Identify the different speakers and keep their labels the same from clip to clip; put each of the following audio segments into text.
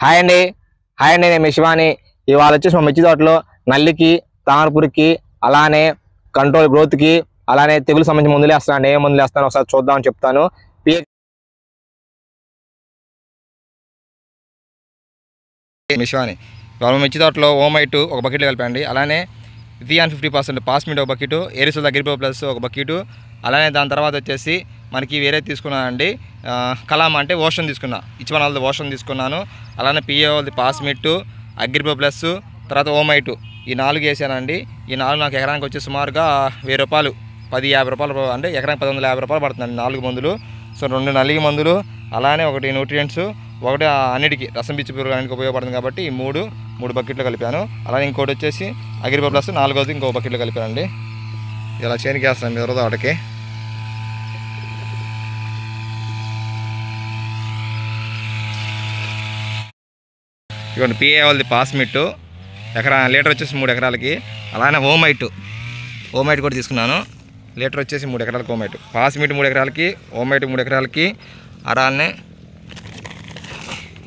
Speaker 1: Hi అండి నేను మీ శివాని. ఇవాళ వచ్చేసి మా మిర్చి తోటలో నల్లికి, తామరపురికి, అలానే కంట్రోల్ గ్రోత్కి, అలానే తెగులు సంబంధించి మందులు వేస్తాను. ఏ మందులు వేస్తాను ఒకసారి చూద్దామని చెప్తాను. మీ శివాని ఇవాళ మిర్చి తోటలో ఓమైట్ ఒక బకెట్లో కలిపండి. అలానే వియాన్ 50% పాస్మిట్ ఒక బకెట్, ఏరిసోల్ అగ్రిపో ప్లస్ ఒక బకెట్, అలానే దాని తర్వాత వచ్చేసి మనకి వేరే తీసుకున్నానండి కలాం అంటే ఓషన్ తీసుకున్నా, ఇచ్చిన వాళ్ళది ఓషన్ తీసుకున్నాను. అలానే పిఏ వాళ్ళది పాస్మిట్, అగ్రిపో ప్లస్, తర్వాత ఓమైట్ ఈ 4 వేసానండి. ఈ 4 నాకు ఎకరానికి వచ్చి సుమారుగా 1000 రూపాయలు, 10-50 రూపాయలు అంటే ఎకరానికి 1150 రూపాయలు పడుతుందండి 4 మందులు. సో 2 నల్లిగి మందులు, అలానే 1 న్యూట్రియంట్స్, 1 అన్నిటికీ రసం పిచ్చి పురుగుడానికి ఉపయోగపడుతుంది కాబట్టి ఈ 3 బకెట్లు కలిపాను. అలానే ఇంకోటి వచ్చేసి అగ్రిపో ప్లస్ 4వది ఇంకో బకెట్లో కలిపానండి. ఇలా చేనికి వేస్తాను మీ తోటకి. ఇవ్వండి పిఏ వాళ్ళది పాస్మిట్ లీటర్ వచ్చేసి 3 ఎకరాలకి. అలానే ఓమైట్ కూడా తీసుకున్నాను. లీటర్ వచ్చేసి 3 ఎకరాలకి ఓమైట్, పాస్మిట్ 3 ఎకరాలకి, ఓమైట్ 3 ఎకరాలకి. అలానే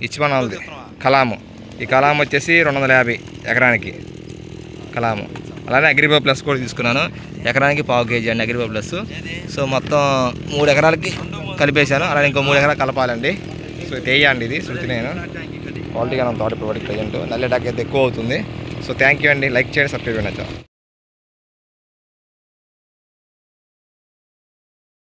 Speaker 1: ఇచ్చిన వాళ్ళది కలాము, ఈ కలాం వచ్చేసి 250 ఎకరానికి కలాము. అలానే అగ్రిపో ప్లస్ కూడా తీసుకున్నాను, ఎకరానికి 1/4 kg అండి అగ్రిపో ప్లస్. సో మొత్తం 3 ఎకరాలకి కలిపేశాను. అలానే ఇంకో 3 ఎకరాలు కలపాలండి. సో తేయండి, ఇది శృతి నేను క్వాలిటీగా నా తోట ఇప్పుడు ప్రజెంట్ నల్లి అటాక్ అయితే ఎక్కువ అవుతుంది. సో థ్యాంక్ యూ అండి. లైక్ చేయండి, సబ్స్క్రైబ్ చేయండి.